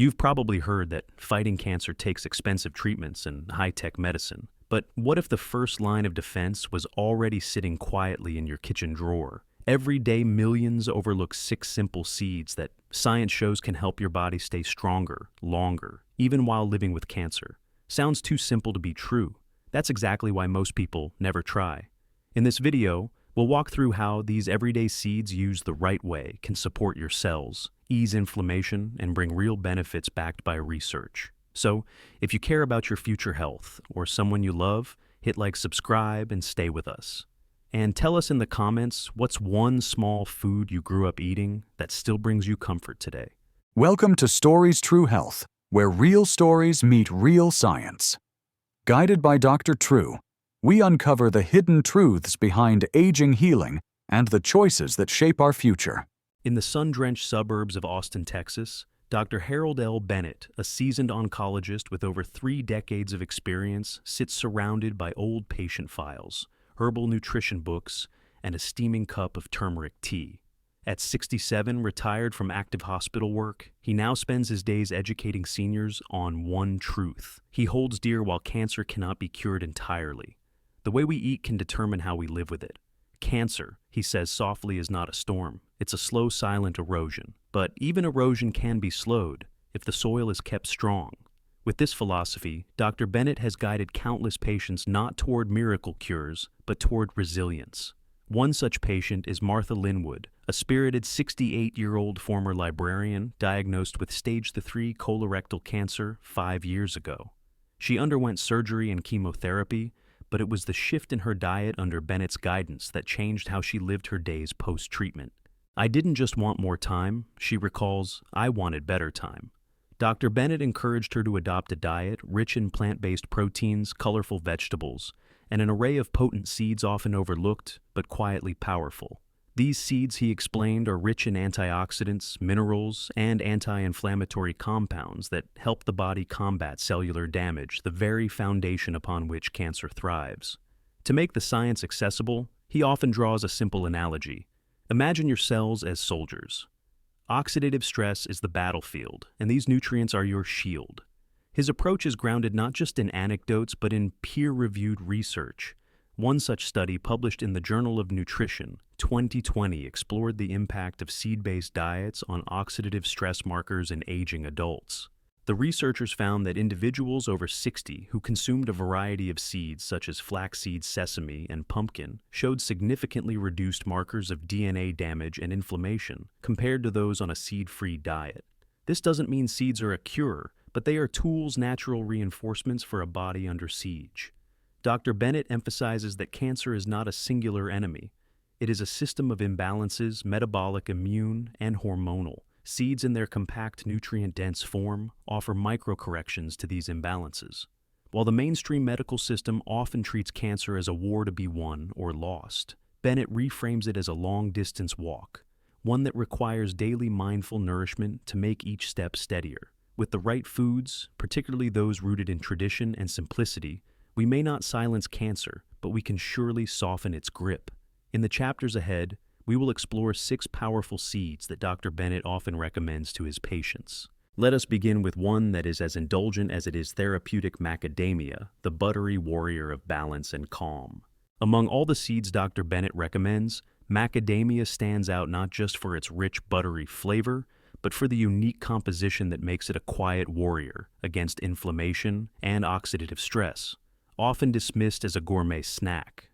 You've probably heard that fighting cancer takes expensive treatments and high-tech medicine. But what if the first line of defense was already sitting quietly in your kitchen drawer? Every day, millions overlook 6 simple seeds that science shows can help your body stay stronger, longer, even while living with cancer. Sounds too simple to be true. That's exactly why most people never try. In this video, we'll walk through how these everyday seeds used the right way can support your cells, ease inflammation, and bring real benefits backed by research. So, if you care about your future health or someone you love, hit like, subscribe, and stay with us. And tell us in the comments what's one small food you grew up eating that still brings you comfort today. Welcome to Stories True Health, where real stories meet real science. Guided by Dr. True, we uncover the hidden truths behind aging healing and the choices that shape our future. In the sun-drenched suburbs of Austin, Texas, Dr. Harold L. Bennett, a seasoned oncologist with over 3 decades of experience, sits surrounded by old patient files, herbal nutrition books, and a steaming cup of turmeric tea. At 67, retired from active hospital work, he now spends his days educating seniors on one truth he holds dear while cancer cannot be cured entirely. The way we eat can determine how we live with it. Cancer, he says softly, is not a storm. It's a slow, silent erosion. But even erosion can be slowed if the soil is kept strong. With this philosophy, Dr. Bennett has guided countless patients not toward miracle cures, but toward resilience. One such patient is Martha Linwood, a spirited 68-year-old former librarian diagnosed with stage 3 colorectal cancer 5 years ago. She underwent surgery and chemotherapy, but it was the shift in her diet under Bennett's guidance that changed how she lived her days post-treatment. "I didn't just want more time," she recalls, "I wanted better time." Dr. Bennett encouraged her to adopt a diet rich in plant-based proteins, colorful vegetables, and an array of potent seeds often overlooked, but quietly powerful. These seeds, he explained, are rich in antioxidants, minerals, and anti-inflammatory compounds that help the body combat cellular damage, the very foundation upon which cancer thrives. To make the science accessible, he often draws a simple analogy. Imagine your cells as soldiers. Oxidative stress is the battlefield, and these nutrients are your shield. His approach is grounded not just in anecdotes, but in peer-reviewed research. One such study, published in the Journal of Nutrition, 2020, explored the impact of seed-based diets on oxidative stress markers in aging adults. The researchers found that individuals over 60 who consumed a variety of seeds such as flaxseed, sesame, and pumpkin showed significantly reduced markers of DNA damage and inflammation compared to those on a seed-free diet. This doesn't mean seeds are a cure, but they are tools, natural reinforcements for a body under siege. Dr. Bennett emphasizes that cancer is not a singular enemy. It is a system of imbalances, metabolic, immune, and hormonal. Seeds, in their compact, nutrient-dense form, offer micro-corrections to these imbalances. While the mainstream medical system often treats cancer as a war to be won or lost, Bennett reframes it as a long-distance walk, one that requires daily mindful nourishment to make each step steadier. With the right foods, particularly those rooted in tradition and simplicity, we may not silence cancer, but we can surely soften its grip. In the chapters ahead, we will explore 6 powerful seeds that Dr. Bennett often recommends to his patients. Let us begin with one that is as indulgent as it is therapeutic: macadamia, the buttery warrior of balance and calm. Among all the seeds Dr. Bennett recommends, macadamia stands out not just for its rich, buttery flavor, but for the unique composition that makes it a quiet warrior against inflammation and oxidative stress. Often dismissed as a gourmet snack,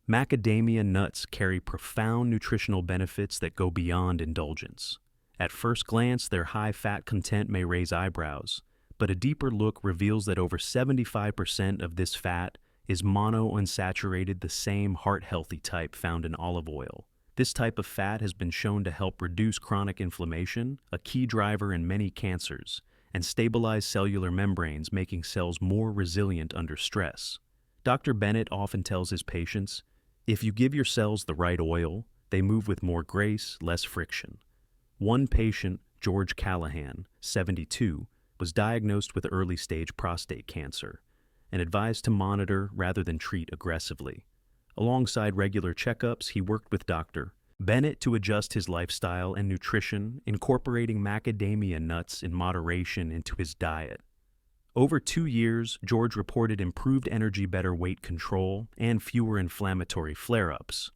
macadamia nuts carry profound nutritional benefits that go beyond indulgence. At first glance, their high fat content may raise eyebrows, but a deeper look reveals that over 75% of this fat is monounsaturated, the same heart-healthy type found in olive oil. This type of fat has been shown to help reduce chronic inflammation, a key driver in many cancers, and stabilize cellular membranes, making cells more resilient under stress. Dr. Bennett often tells his patients, if you give your cells the right oil, they move with more grace, less friction. One patient, George Callahan, 72, was diagnosed with early-stage prostate cancer and advised to monitor rather than treat aggressively. Alongside regular checkups, he worked with Dr. Bennett to adjust his lifestyle and nutrition, incorporating macadamia nuts in moderation into his diet. Over 2 years, George reported improved energy, better weight control, and fewer inflammatory flare-ups.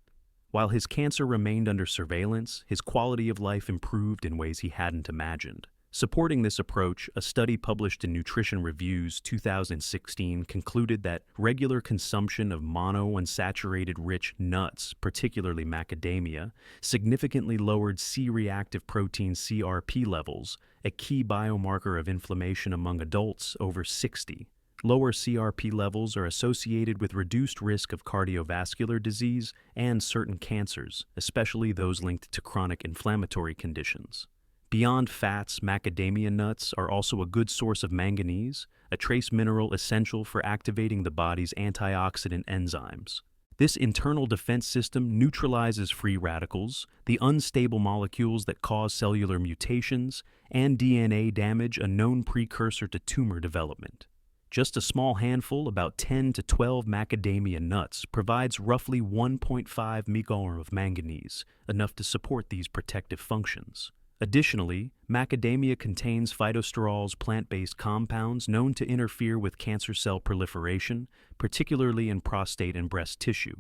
While his cancer remained under surveillance, his quality of life improved in ways he hadn't imagined. Supporting this approach, a study published in Nutrition Reviews 2016 concluded that regular consumption of monounsaturated rich nuts, particularly macadamia, significantly lowered C-reactive protein CRP levels, a key biomarker of inflammation among adults over 60. Lower CRP levels are associated with reduced risk of cardiovascular disease and certain cancers, especially those linked to chronic inflammatory conditions. Beyond fats, macadamia nuts are also a good source of manganese, a trace mineral essential for activating the body's antioxidant enzymes. This internal defense system neutralizes free radicals, the unstable molecules that cause cellular mutations, and DNA damage, a known precursor to tumor development. Just a small handful, about 10 to 12 macadamia nuts, provides roughly 1.5 mg of manganese, enough to support these protective functions. Additionally, macadamia contains phytosterols, plant-based compounds known to interfere with cancer cell proliferation, particularly in prostate and breast tissue.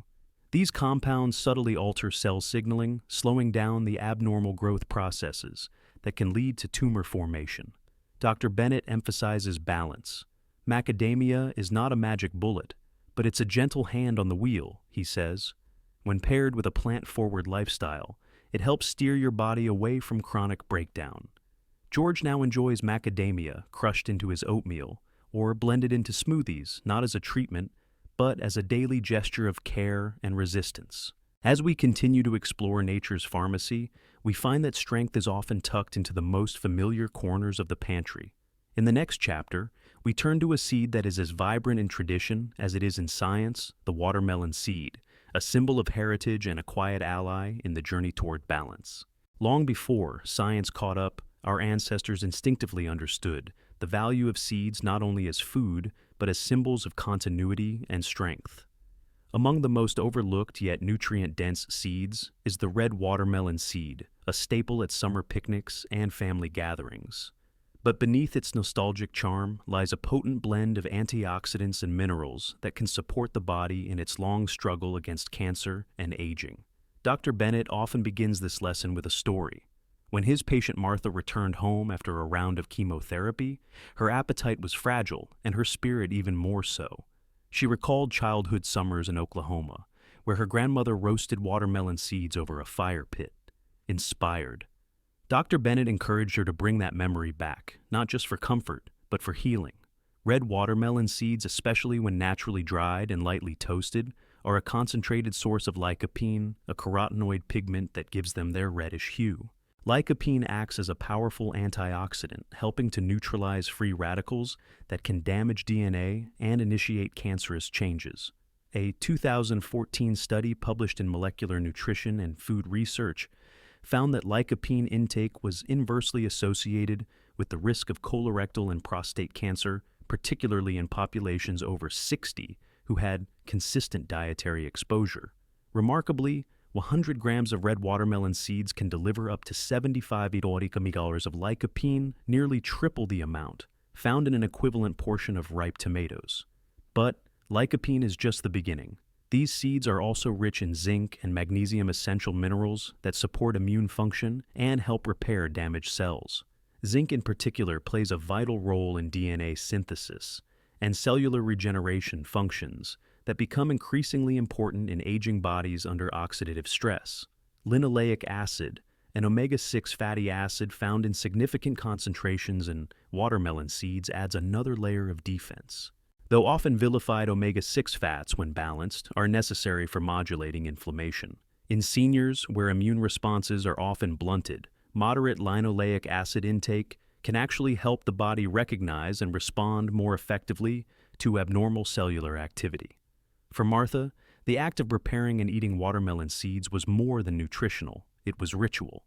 These compounds subtly alter cell signaling, slowing down the abnormal growth processes that can lead to tumor formation. Dr. Bennett emphasizes balance. Macadamia is not a magic bullet, but it's a gentle hand on the wheel, he says. When paired with a plant-forward lifestyle, it helps steer your body away from chronic breakdown. George now enjoys macadamia crushed into his oatmeal or blended into smoothies, not as a treatment, but as a daily gesture of care and resistance. As we continue to explore nature's pharmacy, we find that strength is often tucked into the most familiar corners of the pantry. In the next chapter, we turn to a seed that is as vibrant in tradition as it is in science, the watermelon seed, a symbol of heritage and a quiet ally in the journey toward balance. Long before science caught up, our ancestors instinctively understood the value of seeds not only as food, but as symbols of continuity and strength. Among the most overlooked yet nutrient-dense seeds is the red watermelon seed, a staple at summer picnics and family gatherings. But beneath its nostalgic charm lies a potent blend of antioxidants and minerals that can support the body in its long struggle against cancer and aging. Dr. Bennett often begins this lesson with a story. When his patient Martha returned home after a round of chemotherapy, her appetite was fragile and her spirit even more so. She recalled childhood summers in Oklahoma, where her grandmother roasted watermelon seeds over a fire pit. Inspired, Dr. Bennett encouraged her to bring that memory back, not just for comfort, but for healing. Red watermelon seeds, especially when naturally dried and lightly toasted, are a concentrated source of lycopene, a carotenoid pigment that gives them their reddish hue. Lycopene acts as a powerful antioxidant, helping to neutralize free radicals that can damage DNA and initiate cancerous changes. A 2014 study published in Molecular Nutrition and Food Research found that lycopene intake was inversely associated with the risk of colorectal and prostate cancer, particularly in populations over 60 who had consistent dietary exposure. Remarkably, 100 grams of red watermelon seeds can deliver up to 75 mg of lycopene, nearly triple the amount found in an equivalent portion of ripe tomatoes. But lycopene is just the beginning. These seeds are also rich in zinc and magnesium essential minerals that support immune function and help repair damaged cells. Zinc in particular plays a vital role in DNA synthesis and cellular regeneration functions that become increasingly important in aging bodies under oxidative stress. Linoleic acid, an omega-6 fatty acid found in significant concentrations in watermelon seeds, adds another layer of defense. Though often vilified, omega-6 fats, when balanced, are necessary for modulating inflammation. In seniors, where immune responses are often blunted, moderate linoleic acid intake can actually help the body recognize and respond more effectively to abnormal cellular activity. For Martha, the act of preparing and eating watermelon seeds was more than nutritional, it was ritual.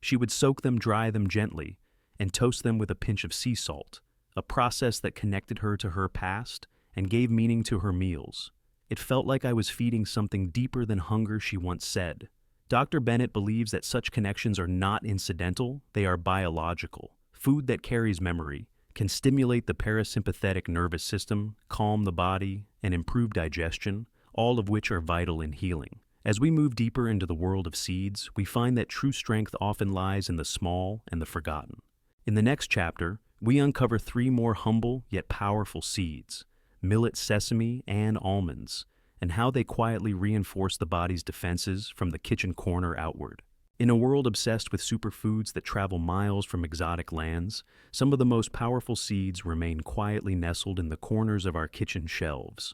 She would soak them, dry them gently, and toast them with a pinch of sea salt, a process that connected her to her past and gave meaning to her meals. It felt like I was feeding something deeper than hunger, she once said. Dr. Bennett believes that such connections are not incidental, they are biological. Food that carries memory can stimulate the parasympathetic nervous system, calm the body, and improve digestion, all of which are vital in healing. As we move deeper into the world of seeds, we find that true strength often lies in the small and the forgotten. In the next chapter, we uncover three more humble yet powerful seeds: millet, sesame, and almonds, and how they quietly reinforce the body's defenses from the kitchen corner outward. In a world obsessed with superfoods that travel miles from exotic lands, some of the most powerful seeds remain quietly nestled in the corners of our kitchen shelves.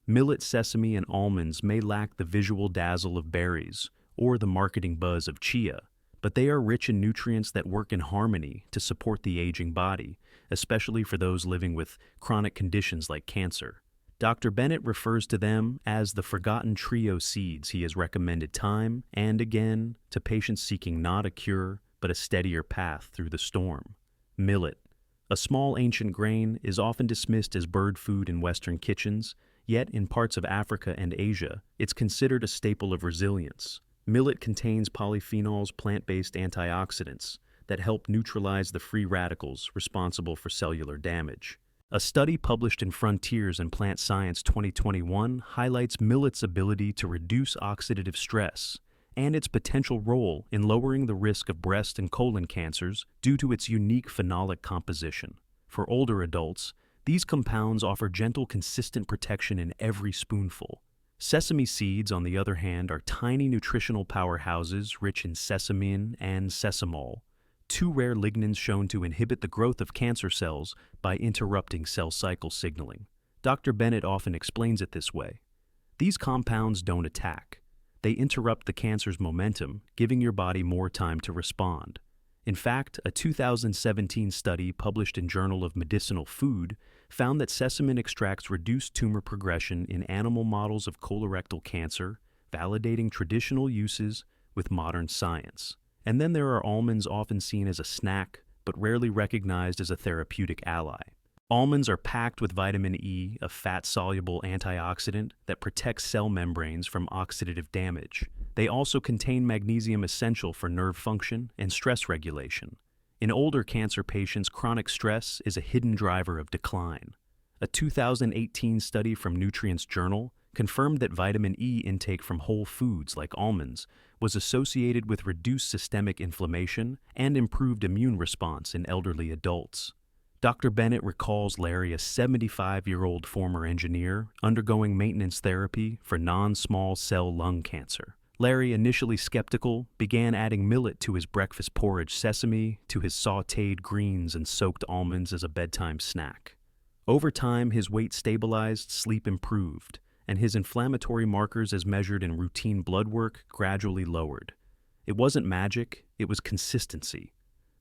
Millet, sesame, and almonds may lack the visual dazzle of berries or the marketing buzz of chia, but they are rich in nutrients that work in harmony to support the aging body, especially for those living with chronic conditions like cancer. Dr. Bennett refers to them as the forgotten trio seeds he has recommended time and again to patients seeking not a cure, but a steadier path through the storm. Millet, a small ancient grain, is often dismissed as bird food in Western kitchens, yet in parts of Africa and Asia, it's considered a staple of resilience. Millet contains polyphenols, plant-based antioxidants, that help neutralize the free radicals responsible for cellular damage. A study published in Frontiers in Plant Science 2021 highlights millet's ability to reduce oxidative stress and its potential role in lowering the risk of breast and colon cancers due to its unique phenolic composition. For older adults, these compounds offer gentle, consistent protection in every spoonful. Sesame seeds, on the other hand, are tiny nutritional powerhouses rich in sesamin and sesamol, two rare lignins shown to inhibit the growth of cancer cells by interrupting cell cycle signaling. Dr. Bennett often explains it this way: these compounds don't attack. They interrupt the cancer's momentum, giving your body more time to respond. In fact, a 2017 study published in Journal of Medicinal Food found that sesamin extracts reduced tumor progression in animal models of colorectal cancer, validating traditional uses with modern science. And then there are almonds, often seen as a snack, but rarely recognized as a therapeutic ally. Almonds are packed with vitamin E, a fat-soluble antioxidant that protects cell membranes from oxidative damage. They also contain magnesium, essential for nerve function and stress regulation. In older cancer patients, chronic stress is a hidden driver of decline. A 2018 study from Nutrients Journal confirmed that vitamin E intake from whole foods like almonds was associated with reduced systemic inflammation and improved immune response in elderly adults. Dr. Bennett recalls Larry, a 75-year-old former engineer, undergoing maintenance therapy for non-small cell lung cancer. Larry, initially skeptical, began adding millet to his breakfast porridge, sesame to his sautéed greens, and soaked almonds as a bedtime snack. Over time, his weight stabilized, sleep improved, and his inflammatory markers, as measured in routine blood work, gradually lowered. It wasn't magic, it was consistency.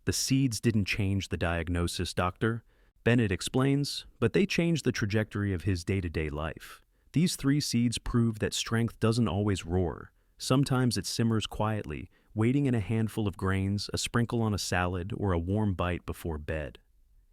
The seeds didn't change the diagnosis, Dr. Bennett explains, but they changed the trajectory of his day-to-day life. These three seeds prove that strength doesn't always roar. Sometimes it simmers quietly, waiting in a handful of grains, a sprinkle on a salad, or a warm bite before bed.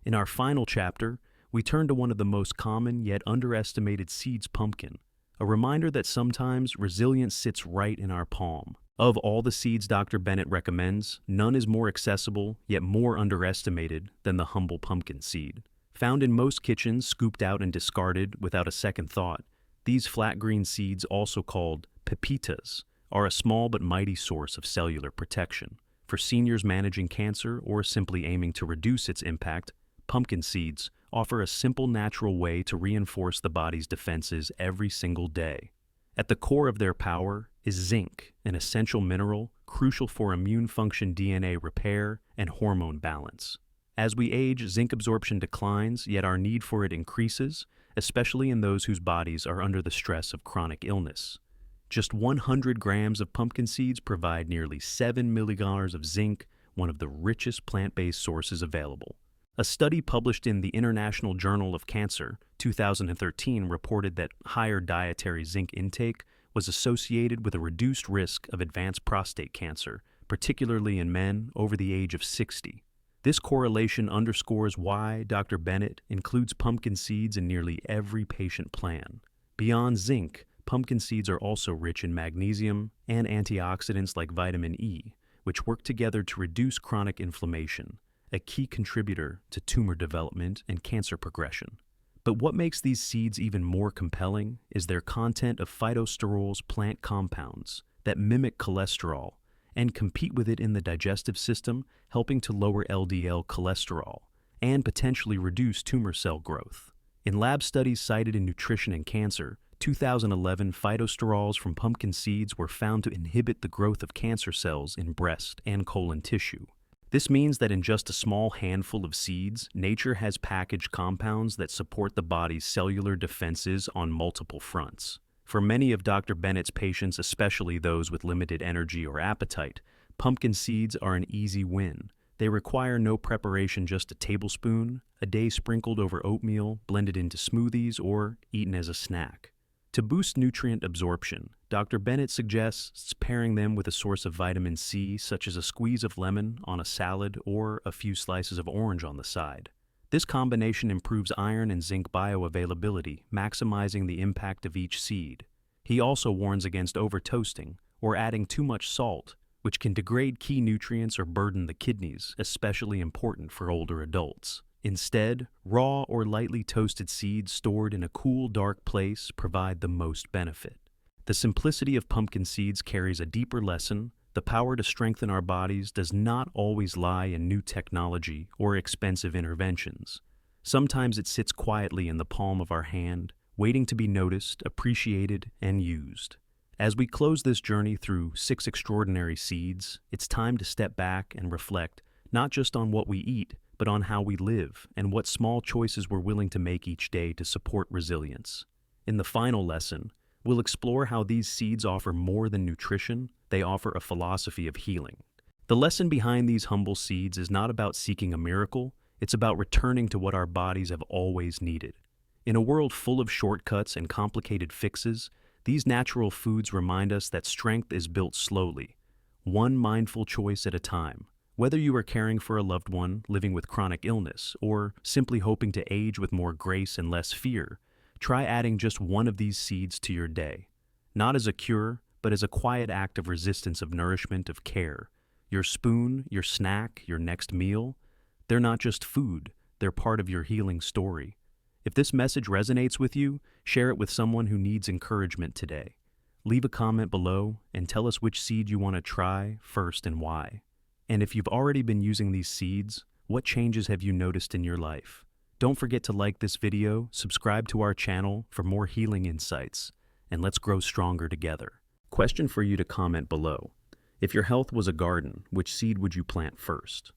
In our final chapter, we turn to one of the most common yet underestimated seeds, pumpkin, a reminder that sometimes resilience sits right in our palm. Of all the seeds Dr. Bennett recommends, none is more accessible yet more underestimated than the humble pumpkin seed. Found in most kitchens, scooped out and discarded without a second thought, these flat green seeds, also called pepitas, are a small but mighty source of cellular protection. For seniors managing cancer or simply aiming to reduce its impact, pumpkin seeds offer a simple, natural way to reinforce the body's defenses every single day. At the core of their power is zinc, an essential mineral crucial for immune function, DNA repair, and hormone balance. As we age, zinc absorption declines, yet our need for it increases, especially in those whose bodies are under the stress of chronic illness. Just 100 grams of pumpkin seeds provide nearly 7 milliliters of zinc, one of the richest plant-based sources available. A study published in the International Journal of Cancer, 2013, reported that higher dietary zinc intake was associated with a reduced risk of advanced prostate cancer, particularly in men over the age of 60. This correlation underscores why Dr. Bennett includes pumpkin seeds in nearly every patient plan. Beyond zinc, pumpkin seeds are also rich in magnesium and antioxidants like vitamin E, which work together to reduce chronic inflammation, a key contributor to tumor development and cancer progression. But what makes these seeds even more compelling is their content of phytosterols, plant compounds that mimic cholesterol and compete with it in the digestive system, helping to lower LDL cholesterol and potentially reduce tumor cell growth. In lab studies cited in Nutrition and Cancer, 2011 phytosterols from pumpkin seeds were found to inhibit the growth of cancer cells in breast and colon tissue. This means that in just a small handful of seeds, nature has packaged compounds that support the body's cellular defenses on multiple fronts. For many of Dr. Bennett's patients, especially those with limited energy or appetite, pumpkin seeds are an easy win. They require no preparation, just a tablespoon, a day sprinkled over oatmeal, blended into smoothies, or eaten as a snack. To boost nutrient absorption, Dr. Bennett suggests pairing them with a source of vitamin C, such as a squeeze of lemon on a salad or a few slices of orange on the side. This combination improves iron and zinc bioavailability, maximizing the impact of each seed. He also warns against over-toasting or adding too much salt, which can degrade key nutrients or burden the kidneys, especially important for older adults. Instead, raw or lightly toasted seeds stored in a cool, dark place provide the most benefit. The simplicity of pumpkin seeds carries a deeper lesson. The power to strengthen our bodies does not always lie in new technology or expensive interventions. Sometimes it sits quietly in the palm of our hand, waiting to be noticed, appreciated, and used. As we close this journey through 6 extraordinary seeds, it's time to step back and reflect not just on what we eat, but on how we live and what small choices we're willing to make each day to support resilience. In the final lesson, we'll explore how these seeds offer more than nutrition. They offer a philosophy of healing. The lesson behind these humble seeds is not about seeking a miracle, it's about returning to what our bodies have always needed. In a world full of shortcuts and complicated fixes, these natural foods remind us that strength is built slowly, one mindful choice at a time. Whether you are caring for a loved one, living with chronic illness, or simply hoping to age with more grace and less fear, try adding just one of these seeds to your day. Not as a cure, but as a quiet act of resistance, of nourishment, of care. Your spoon, your snack, your next meal, they're not just food, they're part of your healing story. If this message resonates with you, share it with someone who needs encouragement today. Leave a comment below and tell us which seed you want to try first and why. And if you've already been using these seeds, what changes have you noticed in your life? Don't forget to like this video, subscribe to our channel for more healing insights, and let's grow stronger together. Question for you to comment below. If your health was a garden, which seed would you plant first?